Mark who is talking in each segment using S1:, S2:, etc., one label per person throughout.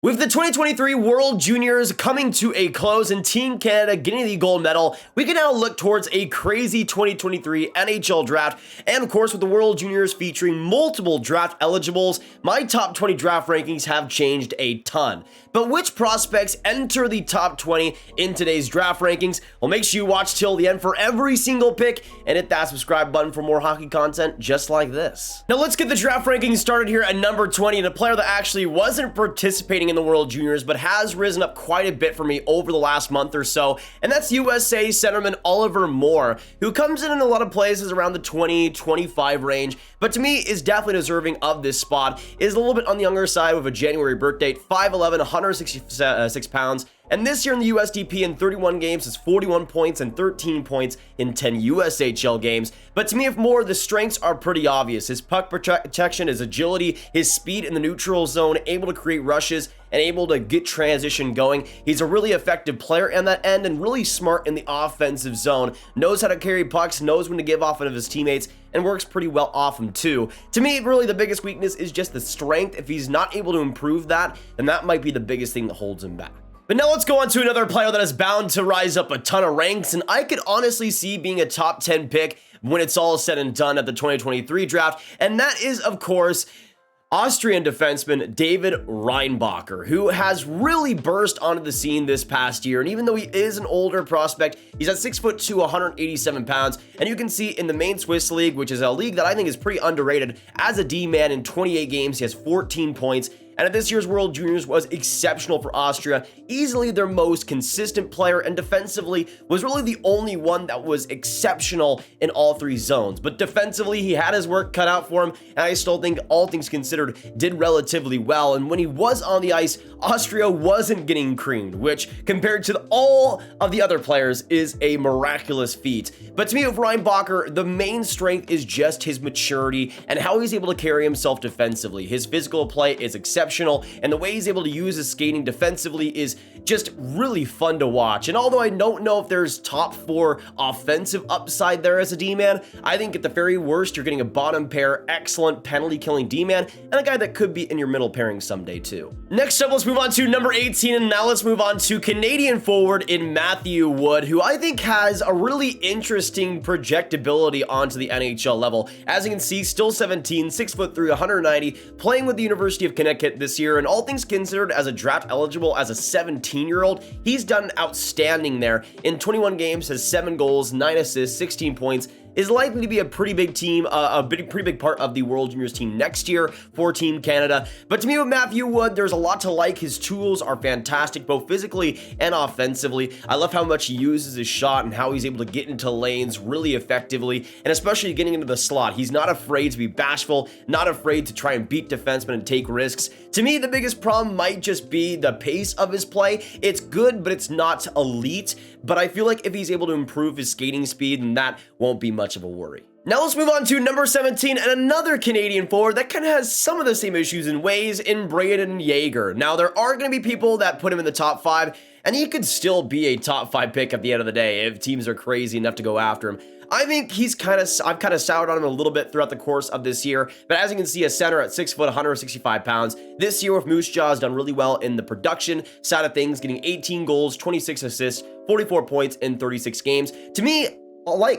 S1: With the 2023 World Juniors coming to a close and Team Canada getting the gold medal, we can now look towards a crazy 2023 NHL draft. And of course, with the World Juniors featuring multiple draft eligibles, my top 20 draft rankings have changed a ton. But which prospects enter the top 20 in today's draft rankings? Well, make sure you watch till the end for every single pick and hit that subscribe button for more hockey content just like this. Now let's get the draft rankings started here at number 20, and a player that actually wasn't participating in the World Juniors but has risen up quite a bit for me over the last month or so, and that's USA centerman Oliver Moore, who comes in a lot of places around the 20-25 range, but to me is definitely deserving of this spot. Is a little bit on the younger side with a January birth date, 5'11", 166 pounds, and this year in the USDP in 31 games is 41 points and 13 points in 10 USHL games. But to me, if Moore, the strengths are pretty obvious. His puck protection, his agility, his speed in the neutral zone, able to create rushes, and able to get transition going. He's a really effective player on that end and really smart in the offensive zone. Knows how to carry pucks, knows when to give off of his teammates, and works pretty well off him too. To me, really the biggest weakness is just the strength. If he's not able to improve that, then that might be the biggest thing that holds him back. But now let's go on to another player that is bound to rise up a ton of ranks, and I could honestly see being a top 10 pick when it's all said and done at the 2023 draft, and that is, of course, Austrian defenseman David Reinbacher, who has really burst onto the scene this past year. And even though he is an older prospect, he's at 6'2", 187 pounds. And you can see in the main Swiss league, which is a league that I think is pretty underrated, as a D-man in 28 games, he has 14 points. And at this year's World Juniors was exceptional for Austria, easily their most consistent player, and defensively was really the only one that was exceptional in all three zones. But defensively, he had his work cut out for him, and I still think, all things considered, did relatively well. And when he was on the ice, Austria wasn't getting creamed, which compared to all of the other players is a miraculous feat. But to me, with Reinbacher, the main strength is just his maturity and how he's able to carry himself defensively. His physical play is exceptional, and the way he's able to use his skating defensively is just really fun to watch. And although I don't know if there's top 4 offensive upside there as a D-man, I think at the very worst, you're getting a bottom pair, excellent penalty killing D-man, and a guy that could be in your middle pairing someday too. Next up, let's move on to number 18, and now let's move on to Canadian forward in Matthew Wood, who I think has a really interesting projectability onto the NHL level. As you can see, still 17, 6'3", 190, playing with the University of Connecticut this year, and all things considered, as a draft eligible as a 17-year-old, he's done outstanding there. In 21 games, has 7 goals, 9 assists, 16 points, is likely to be a pretty big team, pretty big part of the World Juniors team next year for Team Canada. But to me, with Matthew Wood, there's a lot to like. His tools are fantastic, both physically and offensively. I love how much he uses his shot and how he's able to get into lanes really effectively, and especially getting into the slot. He's not afraid to be bashful, not afraid to try and beat defensemen and take risks. To me, the biggest problem might just be the pace of his play. It's good, but it's not elite. But I feel like if he's able to improve his skating speed, then that won't be much of a worry. Now let's move on to number 17, and another Canadian forward that kind of has some of the same issues in ways, in Brayden Yager. Now there are going to be people that put him in the top 5, and he could still be a top 5 pick at the end of the day if teams are crazy enough to go after him. I think I've kind of soured on him a little bit throughout the course of this year, but as you can see, a center at 6', 165 pounds. This year with Moose Jaw has done really well in the production side of things, getting 18 goals, 26 assists, 44 points in 36 games. To me,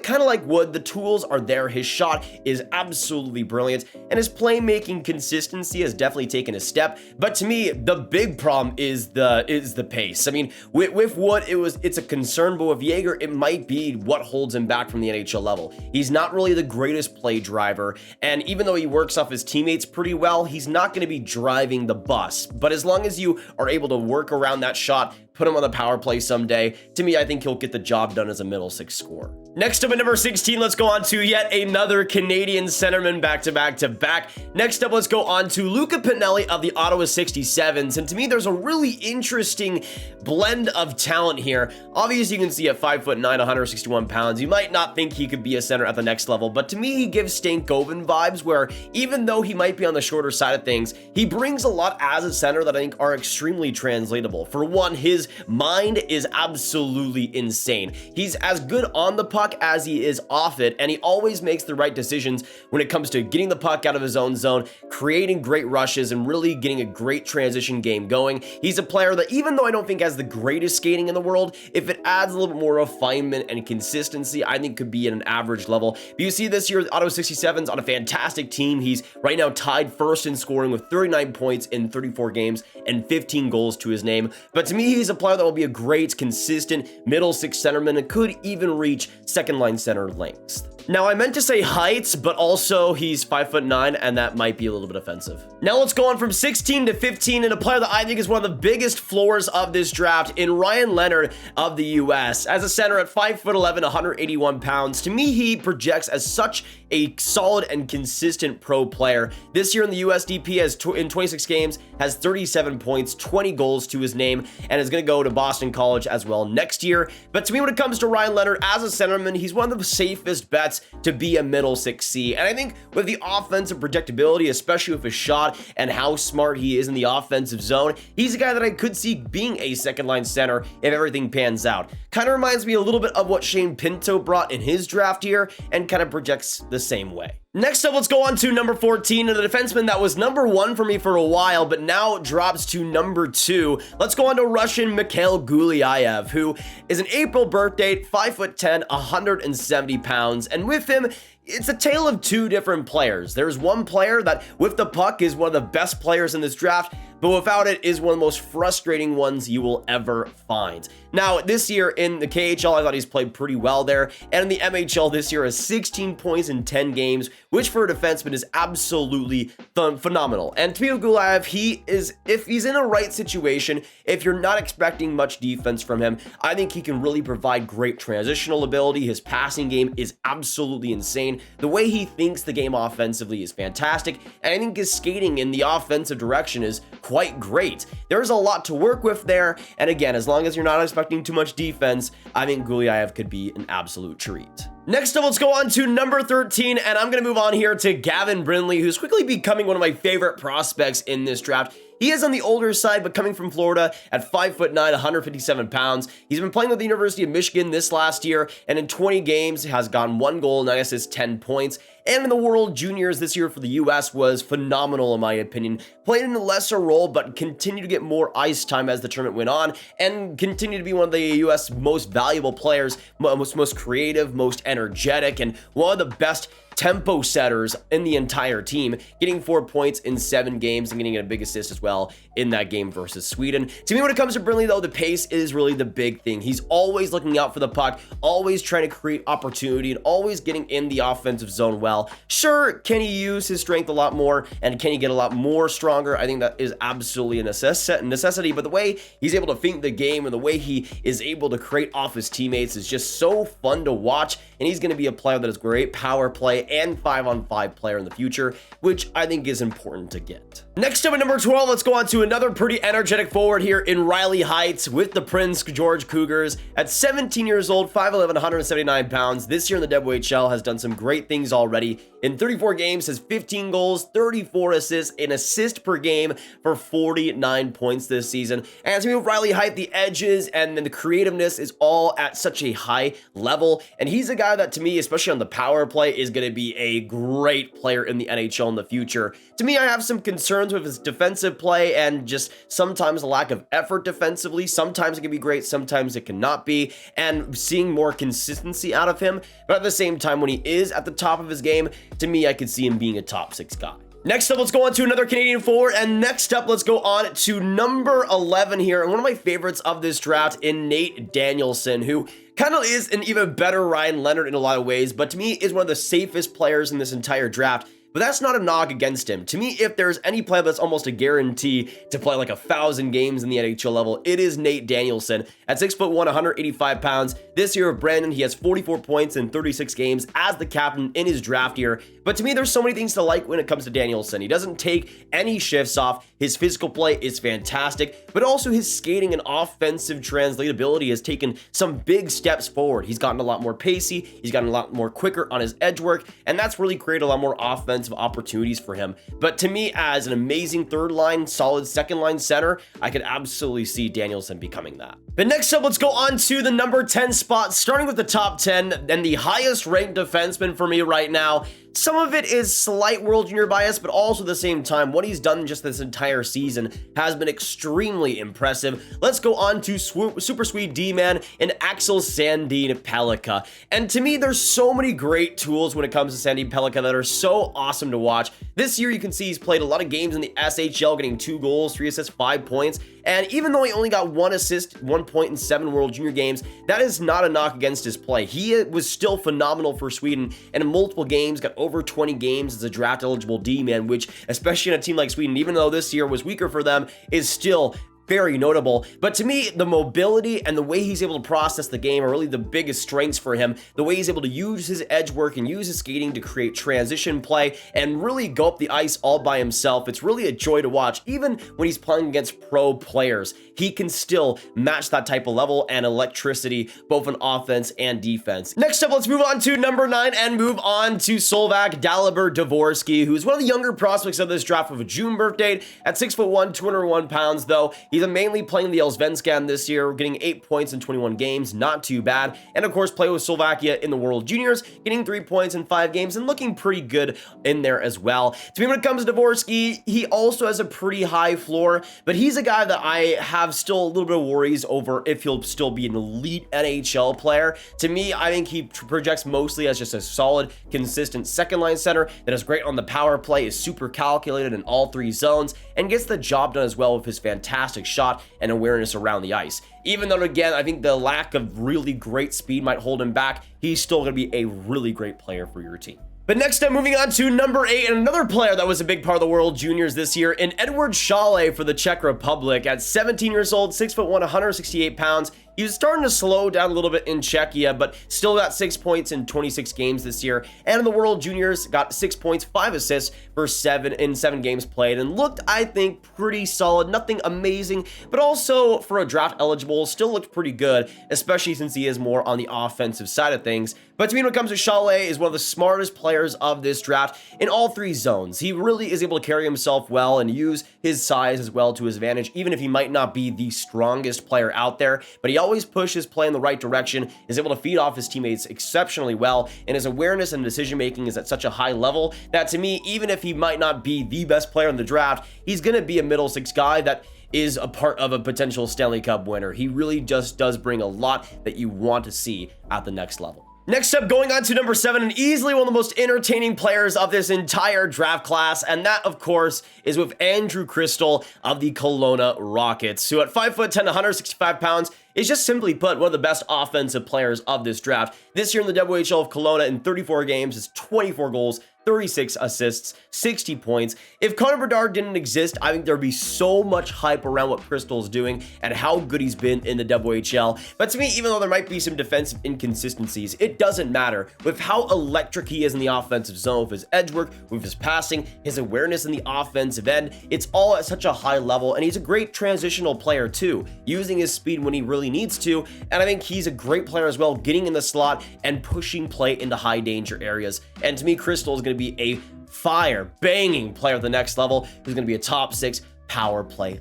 S1: kind of like Wood, the tools are there. His shot is absolutely brilliant, and his playmaking consistency has definitely taken a step. But to me, the big problem is the pace. I mean, with Wood, it's a concern, but with Yager, it might be what holds him back from the NHL level. He's not really the greatest play driver, and even though he works off his teammates pretty well, he's not going to be driving the bus. But as long as you are able to work around that shot, put him on the power play someday, to me, I think he'll get the job done as a middle 6 scorer. Next up at number 16, let's go on to yet another Canadian centerman back-to-back. Next up, let's go on to Luca Pinelli of the Ottawa 67s. And to me, there's a really interesting blend of talent here. Obviously, you can see at 5'9", 161 pounds, you might not think he could be a center at the next level, but to me, he gives Stankoven vibes, where even though he might be on the shorter side of things, he brings a lot as a center that I think are extremely translatable. For one, his his mind is absolutely insane. He's as good on the puck as he is off it, and he always makes the right decisions when it comes to getting the puck out of his own zone, creating great rushes, and really getting a great transition game going. He's a player that, even though I don't think has the greatest skating in the world, if it adds a little bit more refinement and consistency, I think could be at an average level. But you see this year, Auto 67's on a fantastic team. He's right now tied first in scoring with 39 points in 34 games and 15 goals to his name. But to me, he's a player that will be a great, consistent middle six centerman and could even reach second line center lengths. Now, I meant to say heights, but also he's 5'9", and that might be a little bit offensive. Now let's go on from 16 to 15, and a player that I think is one of the biggest floors of this draft in Ryan Leonard of the US. As a center at 5'11", 181 pounds, to me, he projects as such a solid and consistent pro player. This year in the USDP, in 26 games, has 37 points, 20 goals to his name, and is going to go to Boston College as well next year. But to me, when it comes to Ryan Leonard as a centerman, he's one of the safest bets to be a middle 6C. And I think with the offensive projectability, especially with his shot and how smart he is in the offensive zone, he's a guy that I could see being a second line center if everything pans out. Kind of reminds me a little bit of what Shane Pinto brought in his draft year and kind of projects the same way. Next up, let's go on to number 14, and the defenseman that was number 1 for me for a while, but now drops to number 2. Let's go on to Russian Mikhail Gulyayev, who is an April birth date, 5'10", 170 pounds, and with him, it's a tale of two different players. There's one player that, with the puck, is one of the best players in this draft, but without it is one of the most frustrating ones you will ever find. Now, this year in the KHL, I thought he's played pretty well there, and in the MHL this year has 16 points in 10 games, which for a defenseman is absolutely phenomenal. And to me, Gulyayev, if he's in a right situation, if you're not expecting much defense from him, I think he can really provide great transitional ability. His passing game is absolutely insane. The way he thinks the game offensively is fantastic, and I think his skating in the offensive direction is quite great. There's a lot to work with there, and again, as long as you're not expecting too much defense, I think Gulyayev could be an absolute treat. Next up, let's go on to number 13, and I'm going to move on here to Gavin Brindley, who's quickly becoming one of my favorite prospects in this draft. He is on the older side, but coming from Florida at 5'9", 157 pounds. He's been playing with the University of Michigan this last year, and in 20 games has gotten 1 goal, 9 assists, 10 points. And in the World Juniors this year for the US was phenomenal in my opinion. Played in a lesser role, but continued to get more ice time as the tournament went on, and continued to be one of the US most valuable players, most creative, most energetic, and one of the best tempo setters in the entire team, getting 4 points in 7 games and getting a big assist as well in that game versus Sweden. To me, when it comes to Brindley, though, the pace is really the big thing. He's always looking out for the puck, always trying to create opportunity, and always getting in the offensive zone well. Sure, can he use his strength a lot more, and can he get a lot more stronger? I think that is absolutely a necessity, but the way he's able to think the game and the way he is able to create off his teammates is just so fun to watch, and he's going to be a player that is great power play and 5-on-5 player in the future, which I think is important to get. Next up at number 12, let's go on to another pretty energetic forward here in Riley Heights with the Prince George Cougars. At 17 years old, 5'11", 179 pounds, this year in the WHL has done some great things already. In 34 games, has 15 goals, 34 assists, an assist per game for 49 points this season. And as we move Riley Height, the edges and then the creativeness is all at such a high level. And he's a guy that, to me, especially on the power play, is going to be a great player in the NHL in the future. To me, I have some concerns with his defensive play and just sometimes a lack of effort defensively. Sometimes it can be great, sometimes it cannot be, and seeing more consistency out of him. But at the same time, when he is at the top of his game, to me, I could see him being a top 6 guy. Next up, let's go on to another Canadian forward, and next up, let's go on to number 11 here, and one of my favorites of this draft in Nate Danielson, who kind of is an even better Ryan Leonard in a lot of ways, but to me is one of the safest players in this entire draft. But that's not a knock against him. To me, if there's any player that's almost a guarantee to play like 1,000 games in the NHL level, it is Nate Danielson. At 6'1", 185 pounds, this year of Brandon, he has 44 points in 36 games as the captain in his draft year. But to me, there's so many things to like when it comes to Danielson. He doesn't take any shifts off. His physical play is fantastic, but also his skating and offensive translatability has taken some big steps forward. He's gotten a lot more pacey. He's gotten a lot more quicker on his edge work, and that's really created a lot more offense offensive opportunities for him. But to me, as an amazing third line, solid second line center, I could absolutely see Danielson becoming that. But next up, let's go on to the number 10 spot, starting with the top 10 and the highest ranked defenseman for me right now. Some of it is slight World Junior bias, but also at the same time, what he's done just this entire season has been extremely impressive. Let's go on to Super Sweet D-Man and Axel Sandin Pellikka. And to me, there's so many great tools when it comes to Sandin Pellikka that are so awesome to watch. This year, you can see he's played a lot of games in the SHL, getting 2 goals, 3 assists, 5 points. And even though he only got 1 assist, 1 point in 7 World Junior games, that is not a knock against his play. He was still phenomenal for Sweden, and in multiple games, got over 20 games as a draft-eligible D-man, which, especially in a team like Sweden, even though this year was weaker for them, is still very notable. But to me, the mobility and the way he's able to process the game are really the biggest strengths for him. The way he's able to use his edge work and use his skating to create transition play and really go up the ice all by himself. It's really a joy to watch. Even when he's playing against pro players, he can still match that type of level and electricity, both on offense and defense. Next up, let's move on to number 9 and move on to Solvak Dalibor Dvorsky, who's one of the younger prospects of this draft with a June birth date at 6'1", 201 pounds, though. He's mainly playing the Allsvenskan this year, getting 8 points in 21 games, not too bad. And of course, play with Slovakia in the World Juniors, getting 3 points in 5 games and looking pretty good in there as well. To me, when it comes to Dvorsky, he also has a pretty high floor, but he's a guy that I have still a little bit of worries over if he'll still be an elite NHL player. To me, I think he projects mostly as just a solid, consistent second line center that is great on the power play, is super calculated in all 3 zones, and gets the job done as well with his fantastic shot and awareness around the ice. Even though, again, I think the lack of really great speed might hold him back, he's still going to be a really great player for your team. But next up, moving on to number 8, and another player that was a big part of the World Juniors this year, in Eduard for the Czech Republic. At 17 years old, 6'1", 168 pounds, he was starting to slow down a little bit in Czechia, but still got 6 points in 26 games this year. And in the World Juniors, got 6 points, 5 assists for 7 games played, and looked, I think, pretty solid. Nothing amazing, but also for a draft eligible, still looked pretty good, especially since he is more on the offensive side of things. But to me, when it comes to Chalet, is one of the smartest players of this draft in all 3 zones. He really is able to carry himself well and use his size as well to his advantage, even if he might not be the strongest player out there. But he always pushes play in the right direction, is able to feed off his teammates exceptionally well, and his awareness and decision-making is at such a high level that, to me, even if he might not be the best player in the draft, he's going to be a middle 6 guy that is a part of a potential Stanley Cup winner. He really just does bring a lot that you want to see at the next level. Next up, going on to number 7, and easily one of the most entertaining players of this entire draft class, and that, of course, is with Andrew Cristall of the Kelowna Rockets, who at 5'10", 165 pounds, is just simply put one of the best offensive players of this draft. This year in the WHL of Kelowna, in 34 games, is 24 goals, 36 assists, 60 points. If Connor Bedard didn't exist, I think there'd be so much hype around what Cristall's doing and how good he's been in the WHL. But to me, even though there might be some defensive inconsistencies, it doesn't matter. With how electric he is in the offensive zone, with his edge work, with his passing, his awareness in the offensive end, it's all at such a high level, and he's a great transitional player too, using his speed when he really needs to. And I think he's a great player as well, getting in the slot and pushing play into high danger areas. And to me, Cristall is going to be a fire banging player at the next level, who's going to be a top 6 power play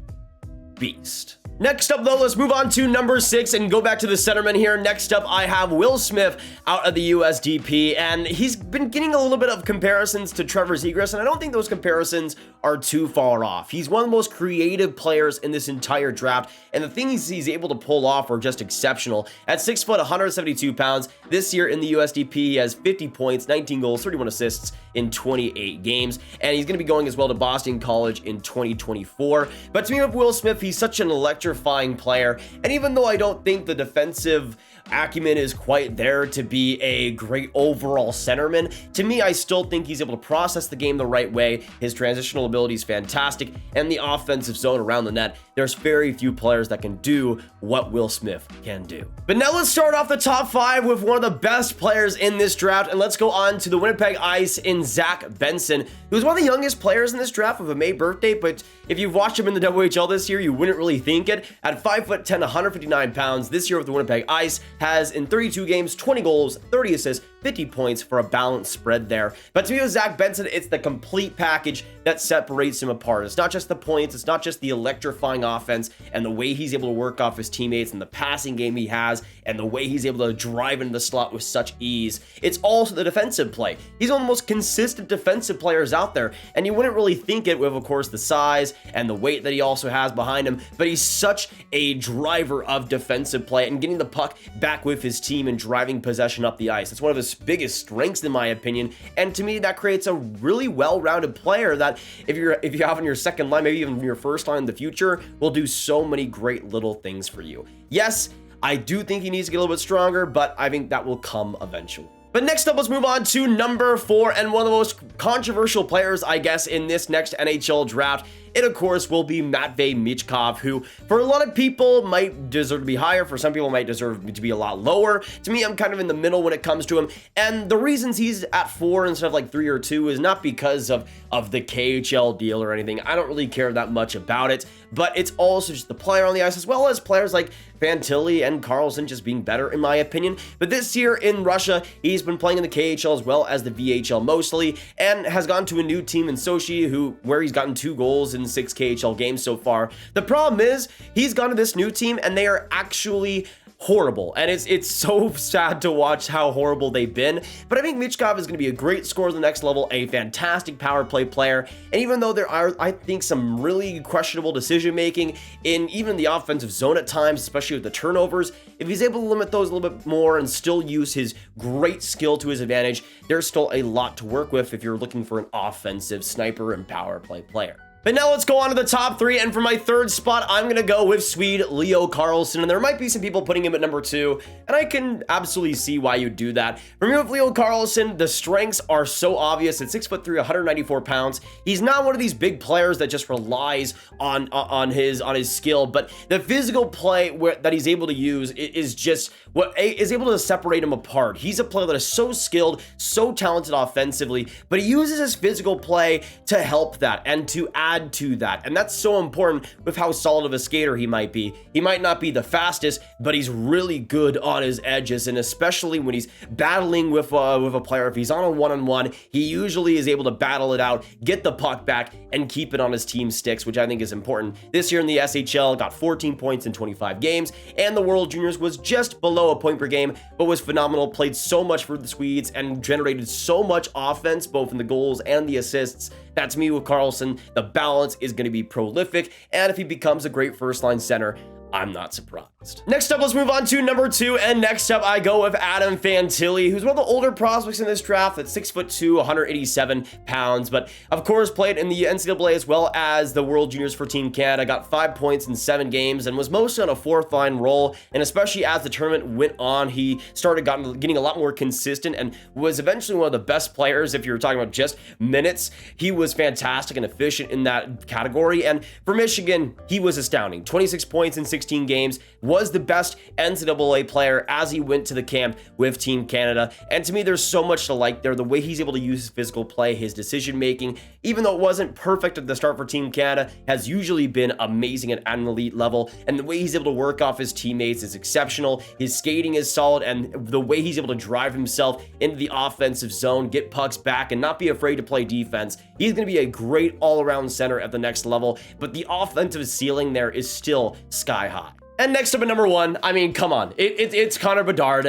S1: beast. Next up, though, let's move on to number 6 and go back to the centerman here. Next up, I have Will Smith out of the USDP, and he's been getting a little bit of comparisons to Trevor Zegras, and I don't think those comparisons are too far off. He's one of the most creative players in this entire draft, and the things he's able to pull off are just exceptional. At 6 foot, 172 pounds, this year in the USDP, he has 50 points, 19 goals, 31 assists in 28 games, and he's going to be going as well to Boston College in 2024. But to me, with Will Smith, he's such an electrifying player, and even though I don't think the defensive acumen is quite there to be a great overall centerman, to me, I still think he's able to process the game the right way. His transitional ability is fantastic, and the offensive zone around the net, there's very few players that can do what Will Smith can do. But now let's start off the top 5 with one of the best players in this draft, and let's go on to the Winnipeg Ice in Zach Benson, who's one of the youngest players in this draft with a May birthday, but if you've watched him in the WHL this year, you wouldn't really think it. At 5'10", 159 pounds, this year with the Winnipeg Ice, has in 32 games, 20 goals, 30 assists, 50 points for a balanced spread there. But to me with Zach Benson, it's the complete package that separates him apart. It's not just the points, it's not just the electrifying offense and the way he's able to work off his teammates and the passing game he has and the way he's able to drive into the slot with such ease. It's also the defensive play. He's one of the most consistent defensive players out there, and you wouldn't really think it with, of course, the size and the weight that he also has behind him, but he's such a driver of defensive play and getting the puck back with his team and driving possession up the ice. It's one of his biggest strengths in my opinion, and to me that creates a really well-rounded player that if you have on your second line, maybe even your first line in the future, will do so many great little things for you. Yes, I do think he needs to get a little bit stronger, but I think that will come eventually. But next up, let's move on to number 4 and one of the most controversial players, I guess, in this next NHL draft. It, of course, will be Matvei Michkov, who, for a lot of people, might deserve to be higher. For some people, might deserve to be a lot lower. To me, I'm kind of in the middle when it comes to him. And the reasons he's at 4 instead of like 3 or 2 is not because of the KHL deal or anything. I don't really care that much about it. But it's also just the player on the ice, as well as players like Fantilli and Carlsson just being better, in my opinion. But this year in Russia, he's been playing in the KHL as well as the VHL mostly, and has gone to a new team in Sochi, where he's gotten 2 goals in 6 KHL games so far. The problem is, he's gone to this new team, and they are actually horrible, and it's so sad to watch how horrible they've been. But I think Michkov is going to be a great scorer at the next level, a fantastic power play player, and even though there are, I think, some really questionable decision making in even the offensive zone at times, especially with the turnovers, if he's able to limit those a little bit more and still use his great skill to his advantage, there's still a lot to work with if you're looking for an offensive sniper and power play player. But now let's go on to the top 3, and for my 3rd spot, I'm going to go with Swede Leo Carlsson, and there might be some people putting him at number 2, and I can absolutely see why you do that. For me with Leo Carlsson, the strengths are so obvious. At 6'3", 194 pounds, he's not one of these big players that just relies on his skill, but the physical play that he's able to use is just what is able to separate him apart. He's a player that is so skilled, so talented offensively, but he uses his physical play to help that and to add to that, and that's so important with how solid of a skater he might be. He might not be the fastest, but he's really good on his edges, and especially when he's battling with a player, if he's on a one-on-one, he usually is able to battle it out, get the puck back, and keep it on his team sticks, which I think is important. This year in the SHL, got 14 points in 25 games, and the World Juniors was just below a point per game, but was phenomenal, played so much for the Swedes, and generated so much offense, both in the goals and the assists. That's me with Carlsson. The balance is going to be prolific, and if he becomes a great first-line center, I'm not surprised. Next up, let's move on to number 2, and next up I go with Adam Fantilli, who's one of the older prospects in this draft at 6'2", 187 pounds, but of course played in the NCAA as well as the World Juniors for Team Canada, got 5 points in 7 games, and was mostly on a 4th-line role, and especially as the tournament went on, he started getting a lot more consistent and was eventually one of the best players. If you're talking about just minutes, he was fantastic and efficient in that category, and for Michigan, he was astounding. 26 points in 16 games, was the best NCAA player as he went to the camp with Team Canada, and to me there's so much to like there. The way he's able to use his physical play, his decision making, even though it wasn't perfect at the start for Team Canada, has usually been amazing at an elite level, and the way he's able to work off his teammates is exceptional. His skating is solid, and the way he's able to drive himself into the offensive zone, get pucks back, and not be afraid to play defense, he's going to be a great all-around center at the next level, but the offensive ceiling there is still sky high. And next up at number 1, I mean, come on, it's Connor Bedard.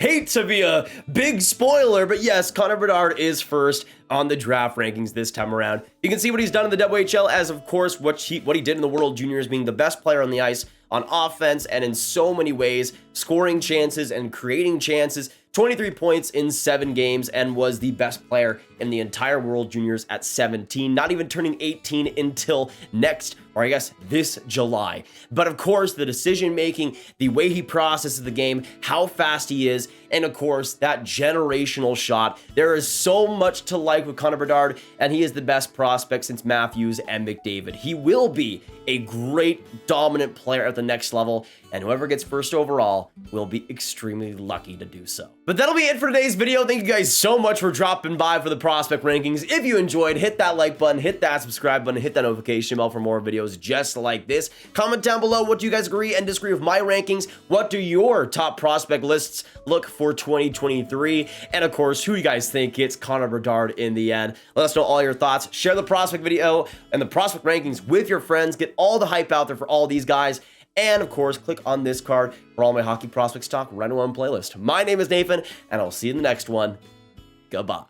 S1: Hate to be a big spoiler, but yes, Connor Bedard is first on the draft rankings this time around. You can see what he's done in the WHL as, of course, what he did in the World Juniors, being the best player on the ice on offense and in so many ways, scoring chances and creating chances. 23 points in 7 games, and was the best player in the entire World Juniors at 17, not even turning 18 until next, or I guess this July. But of course, the decision making, the way he processes the game, how fast he is, and of course, that generational shot. There is so much to like with Connor Bedard, and he is the best prospect since Matthews and McDavid. He will be a great dominant player at the next level, and whoever gets first overall will be extremely lucky to do so. But that'll be it for today's video. Thank you guys so much for dropping by for the prospect rankings. If you enjoyed, hit that like button, hit that subscribe button, hit that notification bell for more videos just like this. Comment down below what do you guys agree and disagree with my rankings. What do your top prospect lists look for 2023? And of course, who you guys think gets Connor Bedard in the end? Let us know all your thoughts. Share the prospect video and the prospect rankings with your friends. Get all the hype out there for all these guys. And of course, click on this card for all my hockey prospects talk right on one playlist. My name is Nathan, and I'll see you in the next one. Goodbye.